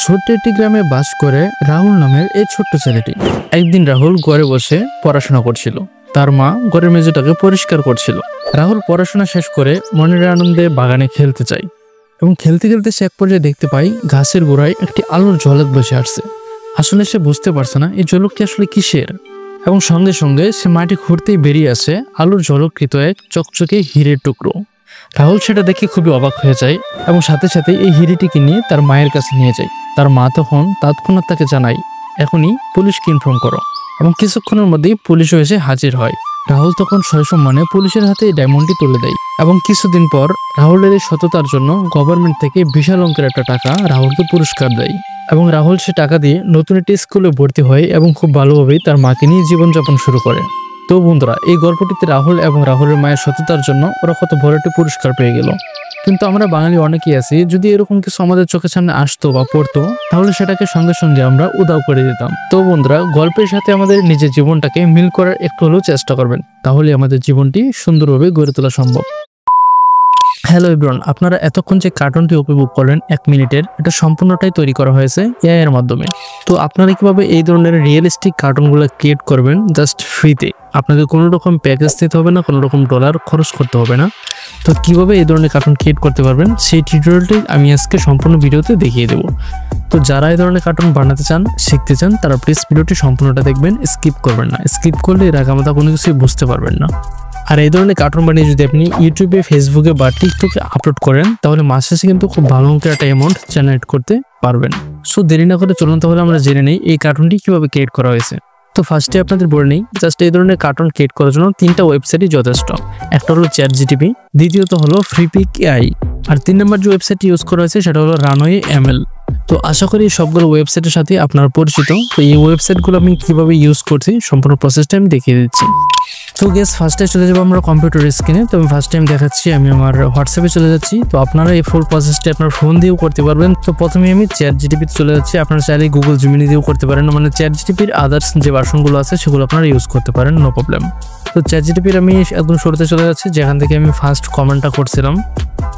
ছোট্ট একটি গ্রামে বাস করে রাহুল নামের এই ছোট্ট ছেলেটি। একদিন রাহুল ঘরে বসে পড়াশোনা করছিল। তার মা ঘরের মেঝেটাকে পরিষ্কার করছিল। রাহুল পড়াশোনা শেষ করে মনের আনন্দে বাগানে খেলতে চায় এবং খেলতে খেলতে সে এক পর্যায়ে দেখতে পায় ঘাসের গোড়ায় একটি আলোর ঝলক বসে আসছে। আসলে সে বুঝতে পারছে না এই ঝলকটি আসলে কিসের, এবং সঙ্গে সঙ্গে সে মাটি খুঁড়তেই বেরিয়ে আসে আলোর ঝলককৃত এক চকচকে হীরের টুকরো। রাহুল সেটা দেখে খুবই অবাক হয়ে যায় এবং সাথে সাথে এই হিরেটিকে নিয়ে তার মায়ের কাছে নিয়ে যায়। তার মা তখন তৎক্ষণাৎ তাকে জানায়, এখনই পুলিশকে ইনফর্ম করো, এবং কিছুক্ষণের মধ্যেই পুলিশও এসে হাজির হয়। রাহুল তখন সসম্মানে পুলিশের হাতে এই ডায়মন্ডটি তুলে দেয় এবং কিছুদিন পর রাহুলের এই সততার জন্য গভর্নমেন্ট থেকে বিশাল অঙ্কের একটা টাকা রাহুলকে পুরস্কার দেয় এবং রাহুল সে টাকা দিয়ে নতুন একটি স্কুলে ভর্তি হয় এবং খুব ভালোভাবেই তার মাকে নিয়ে জীবনযাপন শুরু করে। তো বন্ধুরা, এই গল্পটিতে রাহুল এবং রাহুলের মায়ের সততার জন্য ওরা কত বড় একটি পুরস্কার পেয়ে গেল। কিন্তু আমরা বাঙালি অনেকেই আছি, যদি এরকম কিছু আমাদের চোখের সামনে আসতো বা পড়তো, তাহলে সেটাকে সঙ্গে সঙ্গে আমরা উদাও করে দিতাম। তো বন্ধুরা, গল্পের সাথে আমাদের নিজের জীবনটাকে মিল করার একটু হলেও চেষ্টা করবেন, তাহলে আমাদের জীবনটি সুন্দরভাবে গড়ে তোলা সম্ভব। হ্যালো এভরিওয়ান, আপনারা এতক্ষণ যে কার্টুনটি উপভোগ করলেন 1 মিনিটের, এটা সম্পূর্ণটাই তৈরি করা হয়েছে এআই এর মাধ্যমে। তো আপনারা কিভাবে এই ধরনের রিয়েলিস্টিক কার্টুনগুলো ক্রিয়েট করবেন জাস্ট ফ্রিতে, আপনাদের কোনো রকম প্যাকেজ দিতে হবে না, কোনো রকম ডলার খরচ করতে হবে না। তো কিভাবে এই ধরনের কার্টুন ক্রিয়েট করতে পারবেন সেই টিউটোরিয়ালটি আমি আজকে সম্পূর্ণ ভিডিওতে দেখিয়ে দেবো। তো যারা এই ধরনের কার্টুন বানাতে চান, শিখতে চান, তারা প্লিজ ভিডিওটি সম্পূর্ণটা দেখবেন, স্কিপ করবেন না। স্কিপ করলে এর আগামাতা কোনো কিছুই বুঝতে পারবেন না। আর এই ধরনের কার্টুন বানিয়ে যদি আপনি ইউটিউবে, ফেসবুকে বা টিকটকে আপলোড করেন, তাহলে মাস শেষে কিন্তু খুব ভালো অঙ্কের একটা অ্যামাউন্ট জেনারেট করতে পারবেন। সো দেরি না করে চলুন তাহলে আমরা জেনে নেই এই কার্টুনটি কিভাবে ক্রিয়েট করা হয়েছে। তো ফার্স্টে আপনাদের বলে নেই, জাস্ট এই ধরনের কার্টুন ক্রিয়েট করার জন্য 3টা ওয়েবসাইটই যথেষ্ট। একটা হলো চ্যাটজিটিপি, দ্বিতীয়ত হলো ফ্রিপিক এআই, আর 3 নম্বর যে ওয়েবসাইটটি ইউজ করা হয়েছে সেটা হলো রানওয়ে এমএল। তো আশা করি সবগুলো ওয়েবসাইটের সাথে আপনারা পরিচিত। তো এই ওয়েবসাইটগুলো আমি কিভাবে ইউজ করছি সম্পূর্ণ প্রসেসটা আমি দেখিয়ে দিচ্ছি। তো গেস, ফার্স্টে চলে যাবো আমরা কম্পিউটার স্ক্রিনে। তো আমি ফার্স্ট টাইম দেখাচ্ছি, আমি আমার হোয়াটসঅ্যাপে চলে যাচ্ছি। তো আপনারা এই ফুল প্রসেসটা আপনার ফোন দিয়েও করতে পারবেন। তো প্রথমে আমি চ্যাটজিটিপিতে চলে যাচ্ছি। আপনারা চাইলে গুগল জিমিনি দিয়েও করতে পারেন, মানে চ্যাটজিটিপির আদার্স যে ভার্সনগুলো আছে সেগুলো আপনারা ইউজ করতে পারেন, নো প্রবলেম। তো চ্যাটজিটিপির আমি একদম শুরুতে চলে যাচ্ছি, যেখান থেকে আমি ফার্স্ট কমেন্টটা করছিলাম।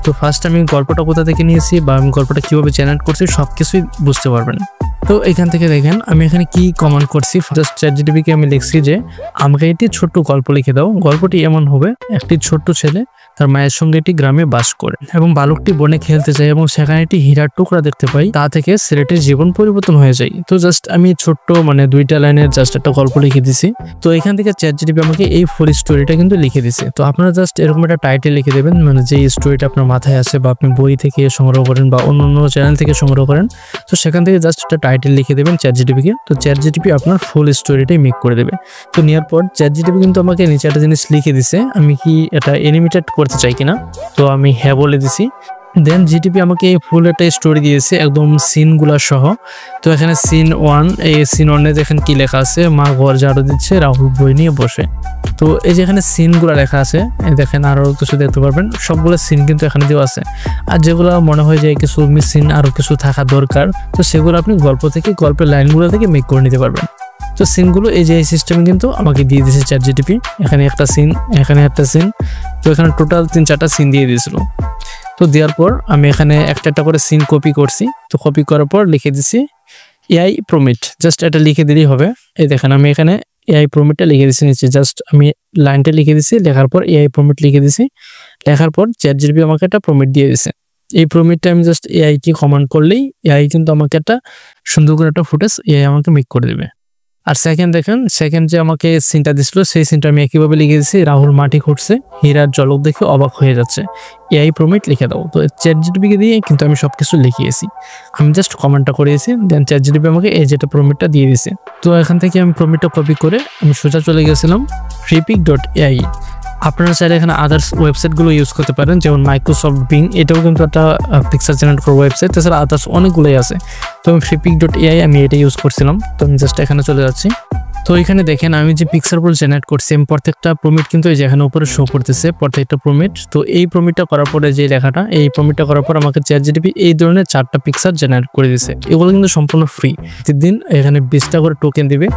তো ফার্স্ট আমি গল্পটা কোথা থেকে নিয়েছি বা আমি গল্পটা কীভাবে জেনারেট করছি সব কিছুই বুঝতে পারবেন। তো এখান থেকে দেখেন আমি এখানে কি কমেন্ট করছি। জাস্ট চ্যাটজিটিপিকে আমি লিখছি যে আমাকে একটি ছোট্ট গল্প লিখে দাও। গল্পটি এমন হবে, একটি ছোট্ট ছেলে তার মায়ের সঙ্গে একটি গ্রামে বাস করে এবং বালকটি বনে খেলতে যায় এবং সেখানে একটি হীরার টুকরা দেখতে পাই। তা থেকে ছেলেটির জীবন পরিবর্তন হয়ে যায়। তো জাস্ট আমি ছোট্ট 2টা লাইনের জাস্ট একটা গল্প লিখে দিছি। তো এখান থেকে চ্যাটজিটিপি আমাকে এই ফুল স্টোরিটা কিন্তু লিখে দিছে। তো আপনারা জাস্ট এরকম একটা টাইটেল লিখে দেবেন, মানে যে স্টোরিটা আপনার মাথায় আছে বা আপনি বই থেকে সংগ্রহ করেন বা অন্য চ্যানেল থেকে সংগ্রহ করেন। তো সেখান থেকে জাস্ট একটা টাইটেল লিখে দেবেন চ্যাটজিটিপিকে। তো চ্যাটজিটিপি আপনার ফুল স্টোরিটাই মেক করে দেবে। তো নেওয়ার পর চ্যাটজিটিপি কিন্তু আমাকে নিচে একটা জিনিস লিখে দিছে, আমি কি এটা অ্যানিমেটেড করতে চাই কিনা। তো আমি হ্যাঁ বলে দিছি। দেন জিটিপি আমাকে ফুল একটা স্টোরি দিয়েছে একদম সিনগুলা সহ। তো এখানে সিন 1, এই সিন 1-এ দেখেন কি লেখা আছে, মা ঘর ঝাড়ু দিচ্ছে, রাহুল বই নিয়ে বসে। তো এই যে এখানে সিনগুলো লেখা আছে, এই দেখেন আরও কিছু দেখতে পারবেন, সবগুলো সিন কিন্তু এখানে দেওয়া আছে। আর যেগুলো মনে হয় যে কিছু মিসিং, আরও কিছু থাকা দরকার, তো সেগুলো আপনি গল্প থেকে, গল্পের লাইনগুলো থেকে মেক করে নিতে পারবেন। তো সিনগুলো এই যে এই সিস্টেমে কিন্তু আমাকে দিয়ে দিয়েছে চ্যাটজিটিপি। এখানে একটা সিন, এখানে একটা সিন, তো এখানে টোটাল 3-4টা সিন দিয়ে দিয়েছিল। তো দেওয়ার পর আমি এখানে একটা করে সিন কপি করছি। তো কপি করার পর লিখে দিছি এআই প্রমিট, জাস্ট এটা লিখে দিলেই হবে। এই দেখেন আমি এখানে এআই প্রমিটটা লিখে দিছি নিচে, জাস্ট আমি লাইনটা লিখে দিছি, লেখার পর এআই প্রমিট লিখে দিছি। লেখার পর চ্যাটজিটিপি আমাকে একটা প্রমিট দিয়ে দিছে। এই প্রমিটটা আমি জাস্ট এআইকে কমান্ড করলেই এআই কিন্তু আমাকে একটা সুন্দর করে একটা ফুটেজ এআই আমাকে মেক করে দেবে। আর সেকেন্ড দেখেন, সেকেন্ড যে আমাকে সিনটা দিছিল সেই সিনটা আমি একইভাবে লিখে দিয়েছি, রাহুল মাটি খুঁড়ছে, হীরার ঝলক দেখে অবাক হয়ে যাচ্ছে, এআই প্রমিট লিখে দাও। তো চ্যাটজিটিপিকে দিয়ে কিন্তু আমি সবকিছু লিখিয়েছি, আমি জাস্ট কমেন্টটা করেছি। দেন চ্যাটজিটিপি আমাকে এই যেটা প্রমিটটা দিয়ে দিয়েছে। তো এখান থেকে আমি প্রমিটটা কপি করে আমি সোজা চলে গেছিলাম ফ্রিপিক.এআই। আপনারা চাইলে এখানে আদার্স ওয়েবসাইটগুলো ইউজ করতে পারেন, যেমন মাইক্রোসফট বিং, এটাও কিন্তু একটা পিকচার জেনারেট করার ওয়েবসাইট। তাছাড়া আদার্স অনেকগুলোই আছে। তো আমি ফ্রিপিক.এআই আমি এটা ইউজ করছিলাম। তো আমি জাস্ট এখানে চলে যাচ্ছি। তো এখানে দেখেন আমি যে পিকচারগুলো জেনারেট করছি, আমি প্রত্যেকটা প্রমিট কিন্তু এই যে এখানে উপরে শো করতেছে প্রত্যেকটা প্রমিট। তো এই প্রমিটটা করার পরে যে লেখাটা, এই প্রমিটটা করার পর আমাকে চ্যাটজিটিপি এই ধরনের 4টা পিকচার জেনারেট করে দিয়েছে। এগুলো কিন্তু সম্পূর্ণ ফ্রি। প্রতিদিন এখানে 20টা করে টোকেন দিবে,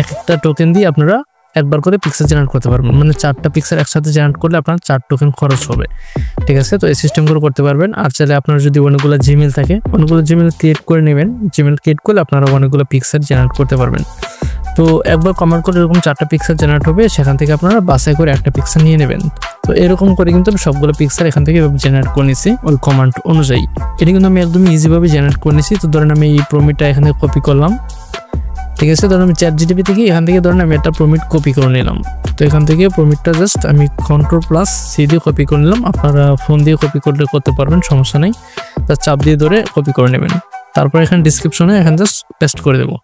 এক একটা টোকেন দিয়ে আপনারা একবার করে পিক্সেল জেনারেট করতে পারবেন, মানে 4টা পিক্সেল একসাথে জেনারেট করলে আপনার 4 টোকেন খরচ হবে। ঠিক আছে, তো এই সিস্টেমগুলো করতে পারবেন। আর চাইলে আপনার যদি অনেকগুলো জিমেল থাকে, অনেকগুলো জিমেল ক্রিয়েট করে নেবেন। জিমেল ক্রিয়েট করলে আপনারা অনেকগুলো পিক্সেল জেনারেট করতে পারবেন। তো একবার কমান্ড করে এরকম 4টা পিক্সেল জেনারেট হবে, সেখান থেকে আপনারা বাছাই করে একটা পিক্সেল নিয়ে নেবেন। তো এরকম করে কিন্তু আমি সবগুলো পিক্সেল এখান থেকে জেনারেট করে নিছি ওই কমান্ড অনুযায়ী। এটা কিন্তু আমি একদমই ইজিভাবে জেনারেট করে নিছি। তো ধরেন আমি এই প্রমিটটা এখানে কপি করলাম। ঠিক আছে, ধরেন আমি চ্যাট জিটিপি থেকে এখান থেকে ধরেন আমি একটা প্রমিট কপি করে নিলাম। তো এখান থেকে প্রমিটটা জাস্ট আমি Ctrl+C দিয়ে কপি করে নিলাম। আপনারা ফোন দিয়ে কপি করতে পারবেন, সমস্যা নেই। তার চাপ দিয়ে ধরে কপি করে নেবেন। তারপর এখানে ডিসক্রিপশনে এখানে জাস্ট পেস্ট করে দেবো।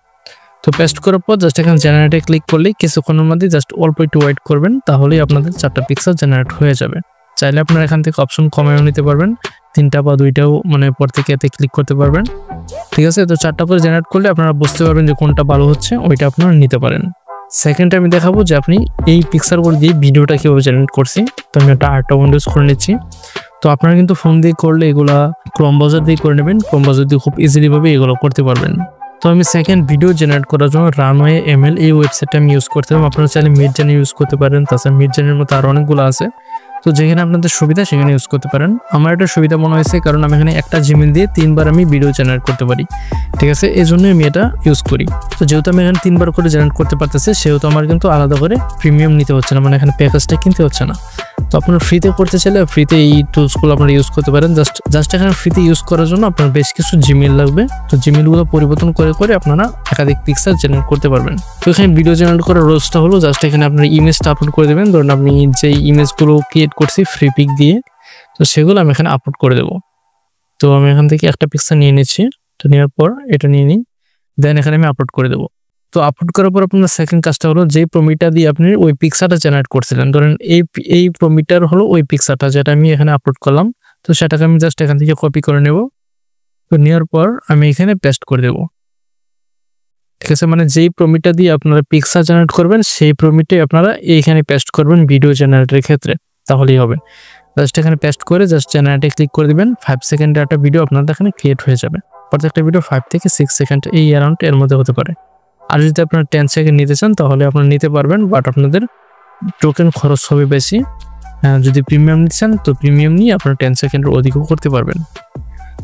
তো পেস্ট করার পর জাস্ট এখানে জেনারেটে ক্লিক করলেই কিছুক্ষণের মধ্যে জাস্ট অল্প একটু ওয়েট করবেন, তাহলেই আপনাদের 4টা পিক্সেল জেনারেট হয়ে যাবে। চাইলে আপনারা এখান থেকে অপশন কমায়ও নিতে পারবেন, 3টা বা 2টাও মানে পর থেকে এতে ক্লিক করতে পারবেন। ঠিক আছে, তো 4টা করে জেনারেট করলে আপনারা বুঝতে পারবেন যে কোনটা ভালো হচ্ছে, ওইটা আপনারা নিতে পারেন। সেকেন্ড আমি দেখাবো যে আপনি এই পিক্সেলগুলো দিয়ে ভিডিওটা কীভাবে জেনারেট করছি। তো আমি একটা আরেকটা উইন্ডোজ করে নিচ্ছি। তো আপনারা কিন্তু ফোন দিয়ে করলে এগুলা ক্রোম ব্রাউজার দিয়ে করে নেবেন, ক্রোম ব্রাউজার দিয়ে খুব ইজিলিভাবে এগুলো করতে পারবেন। তো আমি সেকেন্ড ভিডিও জেনারেট করার জন্য রানওয়ে ML এই ওয়েবসাইটটা আমি ইউজ করতাম। আপনারা চাইলে মিডজার্নি ইউজ করতে পারেন, তাছাড়া মিডজার্নির মতো আরও অনেকগুলো আছে। তো যেখানে আপনাদের সুবিধা সেখানে ইউজ করতে পারেন। আমার এটা সুবিধা মনে হয়েছে কারণ আমি এখানে একটা জিমেল দিয়ে 3বার আমি ভিডিও জেনারেট করতে পারি। ঠিক আছে, এই জন্যই আমি এটা ইউজ করি। তো যেহেতু আমি এখানে 3বার করে জেনারেট করতে পারতেছি, সেহেতু আমার কিন্তু আলাদা করে প্রিমিয়াম নিতে হচ্ছে না, মানে এখানে প্যাকেজটা কিনতে হচ্ছে না। তো আপনারা ফ্রিতে করতে চাইলে ফ্রিতে এই টুলসগুলো আপনারা ইউজ করতে পারেন। জাস্ট এখানে ফ্রিতে ইউজ করার জন্য আপনার বেশ কিছু জিমেল লাগবে। তো জিমেলগুলো পরিবর্তন করে আপনারা একাধিক পিক্সেল জেনারেট করতে পারবেন। তো এখানে ভিডিও জেনারেট করার রোজটা হলো জাস্ট এখানে আপনার ইমেজটা আপলোড করে দেবেন। ধরুন আপনি যেই ইমেজগুলো ক্রিয়েট করছি ফ্রি পিক দিয়ে, তো সেগুলো আমি এখানে আপলোড করে দেবো। তো আমি এখান থেকে একটা পিক্সেল নিয়ে নিচ্ছি। তো নেওয়ার পর এটা নিয়ে নিই, দেন এখানে আমি আপলোড করে দেবো। তো আপলোড করার পর আপনার সেকেন্ড কাজটা হলো যেই প্রমিটটা দিয়ে আপনি ওই পিক্সেলটা জেনারেট করছিলেন, ধরেন এই প্রমিটার হলো ওই পিক্সেলটা যেটা আমি এখানে আপলোড করলাম। তো সেটাকে আমি জাস্ট এখান থেকে কপি করে নেব। তো নেওয়ার পর আমি এখানে পেস্ট করে দেব। ঠিক আছে, মানে যেই প্রমিটটা দিয়ে আপনারা পিক্সেল জেনারেট করবেন সেই প্রমিটটাই আপনারা এইখানে পেস্ট করবেন ভিডিও জেনারেটের ক্ষেত্রে, তাহলেই হবে। জাস্ট এখানে পেস্ট করে জাস্ট জেনারেটে ক্লিক করে দিবেন। 5 সেকেন্ডের একটা ভিডিও আপনাদের এখানে ক্রিয়েট হয়ে যাবে। প্রত্যেকটা ভিডিও 5 থেকে 6 সেকেন্ড এই অ্যারাউন্ড এর মধ্যে হতে পারে। আর যদি আপনারা 10 সেকেন্ড নিতে চান তাহলে আপনারা নিতে পারবেন, বাট আপনাদের টোকেন খরচ হবে বেশি। যদি প্রিমিয়াম নিতে চান তো প্রিমিয়াম নিয়ে আপনারা 10 সেকেন্ডের অধিকও করতে পারবেন।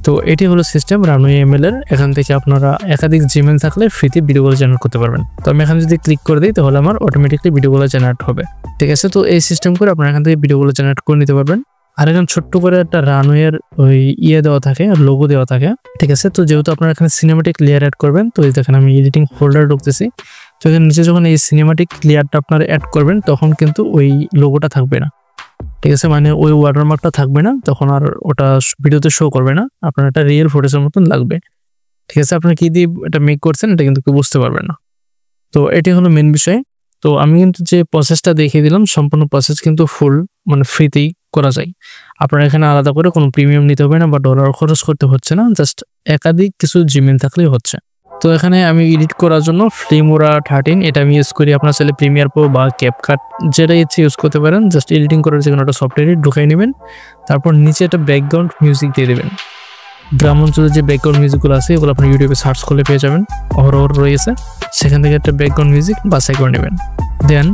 তো এটি হলো সিস্টেম রানওয়ে ML এর। এখান থেকে আপনারা একাধিক জিমেল থাকলে ফ্রিতে ভিডিওগুলো জেনারেট করতে পারবেন। তো আমি এখানে যদি ক্লিক করে দিই তাহলে আমার অটোমেটিকলি ভিডিওগুলো জেনারেট হবে। ঠিক আছে, তো এই সিস্টেম করে আপনারা এখান থেকে ভিডিওগুলো জেনারেট করে নিতে পারবেন। আর এখানে ছোট্ট করে একটা রানওয়ের ওই দেওয়া থাকে, লোগো দেওয়া থাকে। ঠিক আছে, তো যেহেতু আপনারা এখানে সিনেমাটিক লেয়ার অ্যাড করবেন, তো এই দেখেন আমি এডিটিং ফোল্ডার ঢুকতেছি। তো এখানে নিচে যখন এই সিনেমাটিক লেয়ারটা আপনারা অ্যাড করবেন তখন কিন্তু ওই লোগোটা থাকবে না। ঠিক আছে, মানে ওই ওয়াটারমার্কটা থাকবে না, তখন আর ওটা ভিডিওতে শো করবে না, আপনার একটা রিয়েল ফুটেজের মতন লাগবে। ঠিক আছে, আপনারা কি দিয়ে এটা মেক করছেন এটা কিন্তু কেউ বুঝতে পারবেন না। তো এটি হলো মেন বিষয়। তো আমি কিন্তু যে প্রসেসটা দেখিয়ে দিলাম সম্পূর্ণ প্রসেস কিন্তু ফুল মানে ফ্রিতেই করা যায়। আপনারা এখানে আলাদা করে কোনো প্রিমিয়াম নিতে হবে না বা ডলার খরচ করতে হচ্ছে না, জাস্ট একাধিক কিছু জিমেল থাকলেই হচ্ছে। তো এখানে আমি এডিট করার জন্য ফিল্মোরা 13 এটা আমি ইউজ করি। আপনার চাইলে প্রিমিয়ার প্রো বা ক্যাপকাট যেটা ইচ্ছে ইউজ করতে পারেন। জাস্ট এডিটিং করার যে কোনো একটা সফটওয়্যারে ঢুকাই নেবেন, তারপর নিচে একটা ব্যাকগ্রাউন্ড মিউজিক দিয়ে দেবেন। গ্রাম অঞ্চলের যে ব্যাকগ্রাউন্ড মিউজিকগুলো আছে এগুলো আপনি ইউটিউবে সার্চ করলে পেয়ে যাবেন, অহরহ রয়েছে। সেখান থেকে একটা ব্যাকগ্রাউন্ড মিউজিক বাছাই করে নেবেন। দেন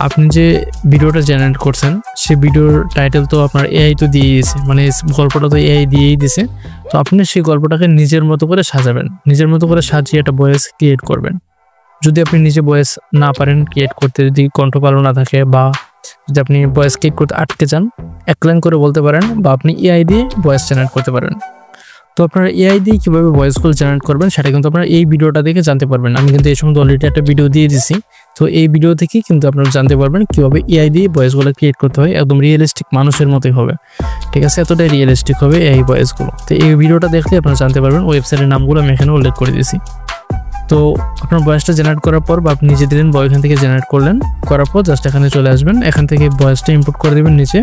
আপনি যে ভিডিওটা জেনারেট করছেন সেই ভিডিওর টাইটেল তো আপনার AI তো দিয়ে দিয়েছে, মানে গল্পটা তো AI দিয়েই দিছে। তো আপনি সেই গল্পটাকে নিজের মতো করে সাজাবেন, নিজের মতো করে সাজিয়ে একটা ভয়েস ক্রিয়েট করবেন। যদি আপনি নিজে ভয়েস না পারেন ক্রিয়েট করতে, যদি কণ্ঠ ভালো না থাকে বা যদি আপনি ভয়েস ক্রিয়েট করতে আটকে যান, এক লাইন করে বলতে পারেন বা আপনি AI দিয়ে ভয়েস জেনারেট করতে পারেন। তো আপনারা AI দিয়ে কীভাবে ভয়েসগুলো জেনারেট করবেন সেটা কিন্তু আপনারা এই ভিডিওটা দেখে জানতে পারবেন। আমি কিন্তু এই সময় অলরেডি একটা ভিডিও দিয়ে দিছি। তো এই ভিডিও থেকেই কিন্তু আপনারা জানতে পারবেন কীভাবে AI দিয়ে ভয়েসগুলো ক্রিয়েট করতে হয়, একদম রিয়েলিস্টিক মানুষের মতোই হবে। ঠিক আছে, এতটাই রিয়েলিস্টিক হবে এই ভয়েসগুলো। তো এই ভিডিওটা দেখলে আপনারা জানতে পারবেন। ওয়েবসাইটের নামগুলো আমি এখানে উল্লেখ করে দিয়েছি। তো আপনার ভয়েসটা জেনারেট করার পর বা আপনি নিজে দিলেন বা এখান থেকে জেনারেট করলেন, করার পর জাস্ট এখানে চলে আসবেন, এখান থেকে ভয়েসটা ইনপুট করে দেবেন নিচে।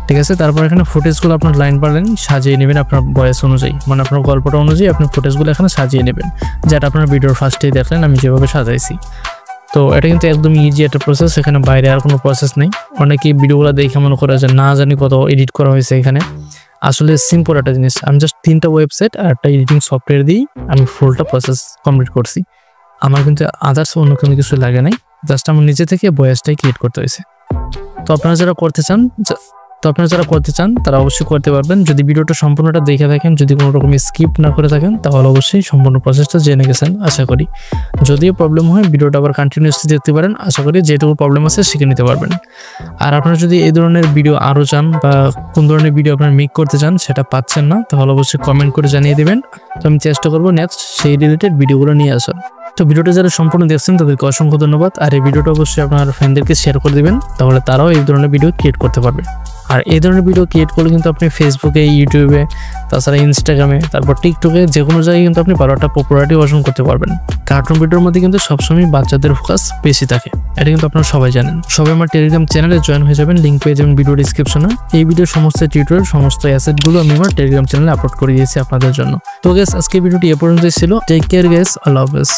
ঠিক আছে, তারপর এখানে ফুটেজগুলো আপনার লাইন বাই লাইন সাজিয়ে নেবেন আপনার ভয়েস অনুযায়ী, মানে আপনার গল্পটা অনুযায়ী আপনি ফুটেজগুলো এখানে সাজিয়ে নেবেন, যেটা আপনার ভিডিওর ফার্স্টেই দেখলেন আমি যেভাবে সাজাইছি। তো এটা কিন্তু একদম ইজি একটা প্রসেস, এখানে বাইরে আর কোনো প্রসেস নেই। অনেকেই ভিডিওগুলো দেখে মনে করে যে না জানি কত এডিট করা হয়েছে এখানে। আসলে সিম্পল একটা জিনিস, আমি জাস্ট 3টা ওয়েবসাইট আর একটা এডিটিং সফটওয়্যার দিয়েই আমি ফুলটা প্রসেস কমপ্লিট করছি। আমার কিন্তু আদার্স অন্য কোনো কিছু লাগে নাই। জাস্ট আমার নিজে থেকে ভয়েসটাই ক্রিয়েট করতে হয়েছে। তো আপনারা যারা করতে চান তারা অবশ্যই করতে পারবেন। যদি ভিডিওটা সম্পূর্ণটা দেখে থাকেন, যদি কোনো রকম স্কিপ না করে থাকেন, তাহলে অবশ্যই সম্পূর্ণ প্রসেসটা জেনে গেছেন আশা করি। যদিও প্রবলেম হয় ভিডিওটা আবার কন্টিনিউসলি দেখতে পারেন, আশা করি যেটুকু প্রবলেম আছে শিখে নিতে পারবেন। আর আপনারা যদি এই ধরনের ভিডিও আরও চান বা কোন ধরনের ভিডিও আপনারা মেক করতে চান সেটা পাচ্ছেন না, তাহলে অবশ্যই কমেন্ট করে জানিয়ে দেবেন। তো আমি চেষ্টা করবো নেক্সট সেই রিলেটেড ভিডিওগুলো নিয়ে আসার। তো ভিডিওটা যারা সম্পূর্ণ দেখছেন তাদেরকে অসংখ্য ধন্যবাদ। আর এই ভিডিওটা অবশ্যই আপনার ফ্রেন্ডদেরকে শেয়ার করে দিবেন, তাহলে তারাও এই ধরনের ভিডিও ক্রিয়েট করতে পারবে। আর এই ধরনের ভিডিও ক্রিয়েট করলে কিন্তু আপনি ফেসবুকে, ইউটিউবে, তাছাড়া ইনস্টাগ্রামে, তারপর টিকটকে, যে কোনো জায়গায় কিন্তু আপনি ভালো একটা পপুলারিটি অর্জন করতে পারবেন। কার্টুন ভিডিওর মধ্যে কিন্তু সবসময় বাচ্চাদের ফোকাস বেশি থাকে, এটা কিন্তু আপনারা সবাই জানেন। সবাই আমার টেলিগ্রাম চ্যানেলে জয়েন হয়ে যাবেন, লিঙ্ক পেয়ে যাবেন ভিডিও ডিসক্রিপশনে। এই ভিডিওর সমস্ত টিউটোরিয়াল, সমস্ত অ্যাসেটগুলো আমি আমার টেলিগ্রাম চ্যানেলে আপলোড করে দিয়েছি আপনাদের জন্য। তো গাইস, আজকে ভিডিওটি এ পর্যন্তই ছিল। টেক কেয়ার গাইস, আল্লাহ হাফেজ।